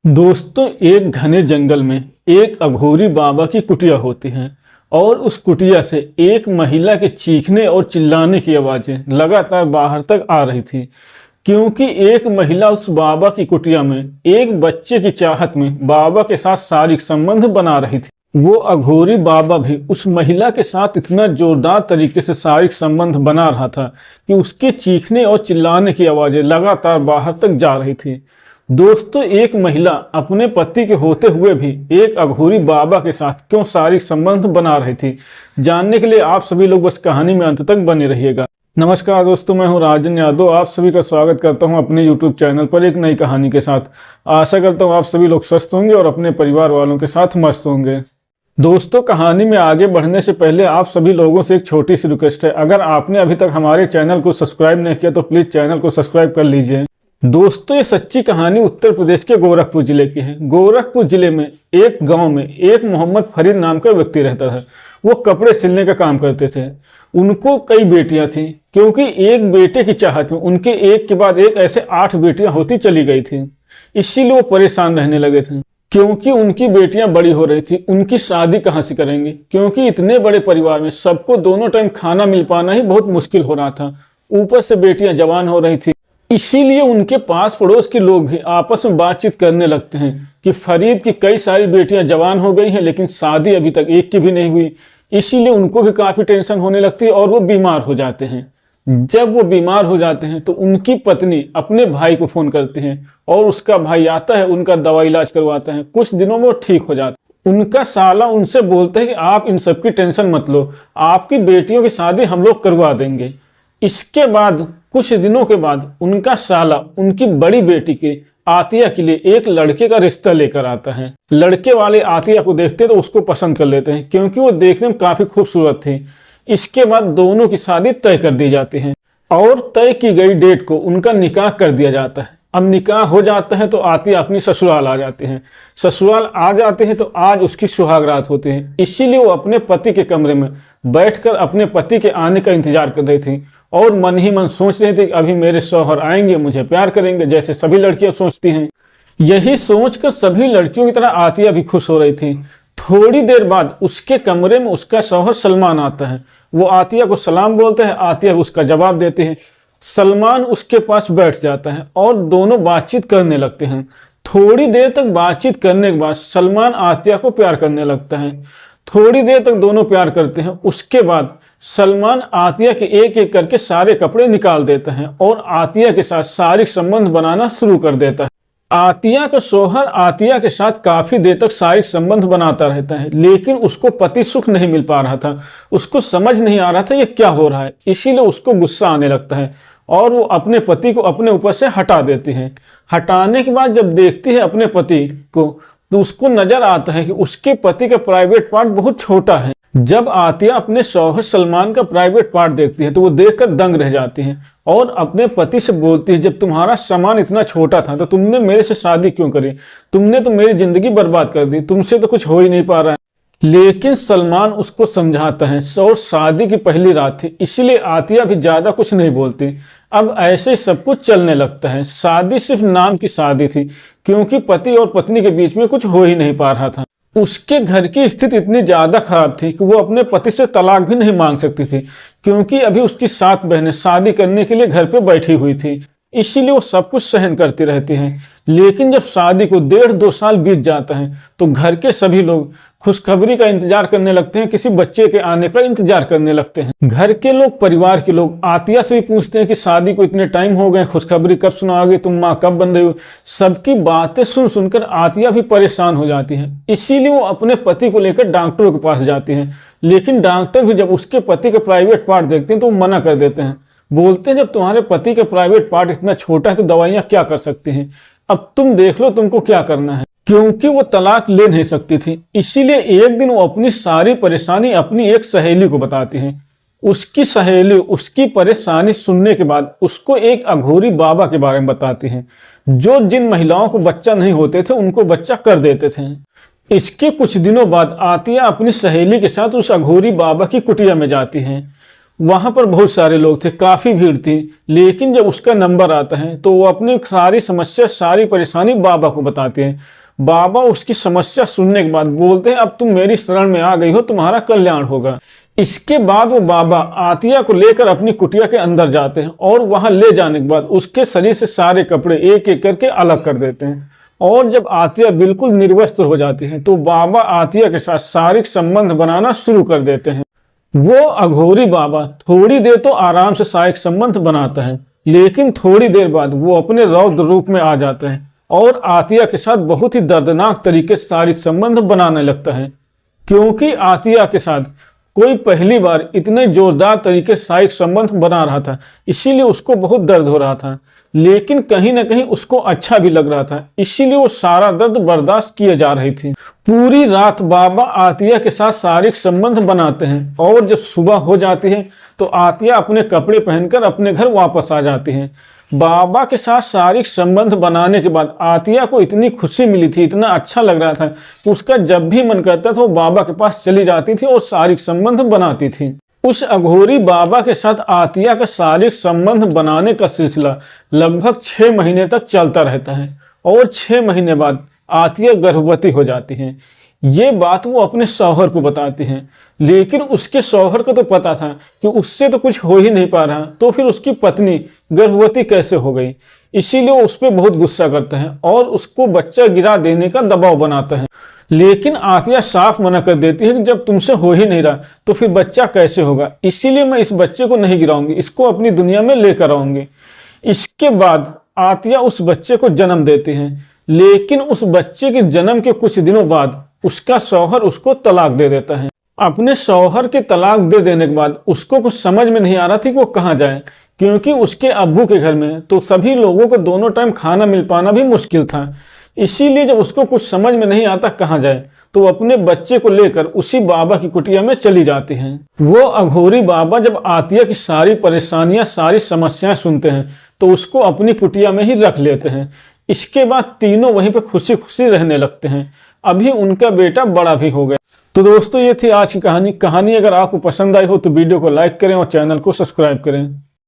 दोस्तों, एक घने जंगल में एक अघोरी बाबा की कुटिया होती है और उस कुटिया से एक महिला के चीखने और चिल्लाने की आवाजें लगातार बाहर तक आ रही थी। क्योंकि एक महिला उस बाबा की कुटिया में एक बच्चे की चाहत में बाबा के साथ शारीरिक संबंध बना रही थी। वो अघोरी बाबा भी उस महिला के साथ इतना जोरदार तरीके से शारीरिक संबंध बना रहा था कि उसके चीखने और चिल्लाने की आवाजें लगातार बाहर तक जा रही थी। दोस्तों, एक महिला अपने पति के होते हुए भी एक अघोरी बाबा के साथ क्यों शारीरिक संबंध बना रही थी, जानने के लिए आप सभी लोग बस कहानी में अंत तक बने रहिएगा। नमस्कार दोस्तों, मैं हूं राजन यादव। आप सभी का स्वागत करता हूं अपने YouTube चैनल पर एक नई कहानी के साथ। आशा करता हूं आप सभी लोग स्वस्थ होंगे और अपने परिवार वालों के साथ मस्त होंगे। दोस्तों, कहानी में आगे बढ़ने से पहले आप सभी लोगों से एक छोटी सी रिक्वेस्ट है। अगर आपने अभी तक हमारे चैनल को सब्सक्राइब नहीं किया तो प्लीज चैनल को सब्सक्राइब कर लीजिए। दोस्तों, ये सच्ची कहानी उत्तर प्रदेश के गोरखपुर जिले की है। गोरखपुर जिले में एक गांव में एक मोहम्मद फरीद नाम का व्यक्ति रहता था। वो कपड़े सिलने का काम करते थे। उनको कई बेटियां थीं, क्योंकि एक बेटे की चाहत में उनके एक के बाद एक ऐसे 8 बेटियां होती चली गई थी। इसीलिए वो परेशान रहने लगे थे, क्योंकि उनकी बेटियां बड़ी हो रही थी। उनकी शादी कहाँ से करेंगे, क्योंकि इतने बड़े परिवार में सबको दोनों टाइम खाना मिल पाना ही बहुत मुश्किल हो रहा था। ऊपर से बेटियां जवान हो रही थी। इसीलिए उनके पास पड़ोस के लोग भी आपस में बातचीत करने लगते हैं कि फरीद की कई सारी बेटियां जवान हो गई हैं, लेकिन शादी अभी तक एक की भी नहीं हुई। इसीलिए उनको भी काफी टेंशन होने लगती है और वो बीमार हो जाते हैं। जब वो बीमार हो जाते हैं तो उनकी पत्नी अपने भाई को फोन करती है और उसका भाई आता है, उनका दवा इलाज करवाता है। कुछ दिनों में वो ठीक हो जाता है। उनका साला उनसे बोलता है कि आप इन सब की टेंशन मत लो, आपकी बेटियों की शादी हम लोग करवा देंगे। इसके बाद कुछ दिनों के बाद उनका साला उनकी बड़ी बेटी के आतिया के लिए एक लड़के का रिश्ता लेकर आता है। लड़के वाले आतिया को देखते तो उसको पसंद कर लेते हैं, क्योंकि वो देखने में काफी खूबसूरत थी। इसके बाद दोनों की शादी तय कर दी जाती है और तय की गई डेट को उनका निकाह कर दिया जाता है। अब निकाह हो जाता है तो आतिया अपनी ससुराल आ जाते हैं। ससुराल आ जाते हैं तो आज उसकी सुहागरात होती है। इसीलिए वो अपने पति के कमरे में बैठकर अपने पति के आने का इंतजार कर रही थी और मन ही मन सोच रही थी कि अभी मेरे शौहर आएंगे, मुझे प्यार करेंगे, जैसे सभी लड़कियां सोचती हैं। यही सोचकर सभी लड़कियों की तरह आतिया भी खुश हो रही थी। थोड़ी देर बाद उसके कमरे में उसका शौहर सलमान आता है। वो आतिया को सलाम बोलते हैं, आतिया उसका जवाब देते हैं। सलमान उसके पास बैठ जाता है और दोनों बातचीत करने लगते हैं। थोड़ी देर तक बातचीत करने के बाद सलमान आतिया को प्यार करने लगता है। थोड़ी देर तक दोनों प्यार करते हैं। उसके बाद सलमान आतिया के एक एक करके सारे कपड़े निकाल देता है और आतिया के साथ शारीरिक संबंध बनाना शुरू कर देता है। आतिया का शौहर आतिया के साथ काफी देर तक शारीरिक संबंध बनाता रहता है, लेकिन उसको पति सुख नहीं मिल पा रहा था। उसको समझ नहीं आ रहा था ये क्या हो रहा है। इसीलिए उसको गुस्सा आने लगता है और वो अपने पति को अपने ऊपर से हटा देती है। हटाने के बाद जब देखती है अपने पति को, तो उसको नजर आता है कि उसके पति का प्राइवेट पार्ट बहुत छोटा है। जब आतिया अपने शौहर सलमान का प्राइवेट पार्ट देखती है तो वो देखकर दंग रह जाती है और अपने पति से बोलती है, जब तुम्हारा सामान इतना छोटा था तो तुमने मेरे से शादी क्यों करी? तुमने तो मेरी जिंदगी बर्बाद कर दी, तुमसे तो कुछ हो ही नहीं पा रहा है। लेकिन सलमान उसको समझाता है और शादी की पहली रात थी, इसीलिए आतिया भी ज्यादा कुछ नहीं बोलती। अब ऐसे सब कुछ चलने लगता है। शादी सिर्फ नाम की शादी थी, क्योंकि पति और पत्नी के बीच में कुछ हो ही नहीं पा रहा था। उसके घर की स्थिति इतनी ज्यादा खराब थी कि वो अपने पति से तलाक भी नहीं मांग सकती थी, क्योंकि अभी उसकी 7 बहनें शादी करने के लिए घर पे बैठी हुई थी। इसीलिए वो सब कुछ सहन करती रहती हैं। लेकिन जब शादी को 1.5-2 साल बीत जाता है तो घर के सभी लोग खुशखबरी का इंतजार करने लगते हैं, किसी बच्चे के आने का इंतजार करने लगते हैं। घर के लोग, परिवार के लोग आतिया से भी पूछते हैं कि शादी को इतने टाइम हो गए, खुशखबरी कब सुनाओगे, तुम माँ कब बन रही हो। सबकी बातें सुन सुनकर आतिया भी परेशान हो जाती है। इसीलिए वो अपने पति को लेकर डॉक्टरों के पास जाती है। लेकिन डॉक्टर भी जब उसके पति के प्राइवेट पार्ट देखते हैं तो वो मना कर देते हैं। बोलते हैं, जब तुम्हारे पति का प्राइवेट पार्ट इतना छोटा है तो दवाइयां क्या कर सकती हैं, अब तुम देख लो तुमको क्या करना है। क्योंकि वो तलाक ले नहीं सकती थी, इसीलिए एक दिन वो अपनी सारी परेशानी अपनी एक सहेली को बताती है। उसकी सहेली उसकी परेशानी सुनने के बाद उसको एक अघोरी बाबा के बारे में बताती है, जो जिन महिलाओं को बच्चा नहीं होते थे उनको बच्चा कर देते थे। इसके कुछ दिनों बाद आतिया अपनी सहेली के साथ उस अघोरी बाबा की कुटिया में जाती है। वहां पर बहुत सारे लोग थे, काफी भीड़ थी। लेकिन जब उसका नंबर आता है तो वो अपनी सारी समस्या, सारी परेशानी बाबा को बताते हैं। बाबा उसकी समस्या सुनने के बाद बोलते हैं, अब तुम मेरी शरण में आ गई हो, तुम्हारा कल्याण होगा। इसके बाद वो बाबा आतिया को लेकर अपनी कुटिया के अंदर जाते हैं और वहां ले जाने के बाद उसके शरीर से सारे कपड़े एक एक करके अलग कर देते हैं। और जब आतिया बिल्कुल निर्वस्त्र हो जाती है तो बाबा आतिया के साथ शारीरिक संबंध बनाना शुरू कर देते हैं। वो अघोरी बाबा थोड़ी देर तो आराम से शारीरिक संबंध बनाता है, लेकिन थोड़ी देर बाद वो अपने रौद्र रूप में आ जाता है और आतिया के साथ बहुत ही दर्दनाक तरीके से शारीरिक संबंध बनाने लगता है। क्योंकि आतिया के साथ कोई पहली बार इतने जोरदार तरीके से शारीरिक संबंध बना रहा था, इसीलिए उसको बहुत दर्द हो रहा था। लेकिन कहीं ना कहीं उसको अच्छा भी लग रहा था, इसीलिए वो सारा दर्द बर्दाश्त किए जा रही थी। पूरी रात बाबा आतिया के साथ शारीरिक संबंध बनाते हैं और जब सुबह हो जाती है तो आतिया अपने कपड़े पहनकर अपने घर वापस आ जाती है। बाबा के साथ शारीरिक संबंध बनाने के बाद आतिया को इतनी खुशी मिली थी, इतना अच्छा लग रहा था कि उसका जब भी मन करता था वो बाबा के पास चली जाती थी और शारीरिक संबंध बनाती थी। उस अघोरी बाबा के साथ आतिया का शारीरिक संबंध बनाने का सिलसिला लगभग 6 महीने तक चलता रहता है और 6 महीने बाद आतिया गर्भवती हो जाती है। ये बात वो अपने शौहर को बताती हैं, लेकिन उसके शौहर को तो पता था कि उससे तो कुछ हो ही नहीं पा रहा, तो फिर उसकी पत्नी गर्भवती कैसे हो गई। इसीलिए वो उस पर बहुत गुस्सा करता है और उसको बच्चा गिरा देने का दबाव बनाता है। लेकिन आतिया साफ मना कर देती है कि जब तुमसे हो ही नहीं रहा तो फिर बच्चा कैसे होगा, इसीलिए मैं इस बच्चे को नहीं गिराऊंगी, इसको अपनी दुनिया में लेकर आऊंगी। इसके बाद आतिया उस बच्चे को जन्म देती हैं, लेकिन उस बच्चे के जन्म के कुछ दिनों बाद उसका शौहर उसको तलाक दे देता है। अपने शौहर के तलाक दे देने के बाद उसको कुछ समझ में नहीं आ रहा थी कि वो कहाँ जाए, क्योंकि उसके अब्बू के घर में तो सभी लोगों को दोनों टाइम खाना मिल पाना भी मुश्किल था। इसीलिए जब उसको कुछ समझ में नहीं आता कहाँ जाए तो वो अपने बच्चे को लेकर उसी बाबा की कुटिया में चली जाती हैं। वो अघोरी बाबा जब आतिया की सारी परेशानियां, सारी समस्याएं सुनते हैं तो उसको अपनी कुटिया में ही रख लेते हैं। इसके बाद तीनों वहीं पे खुशी खुशी रहने लगते हैं। अभी उनका बेटा बड़ा भी हो गया। तो दोस्तों, ये थी आज की कहानी। अगर आपको पसंद आई हो तो वीडियो को लाइक करें और चैनल को सब्सक्राइब करें।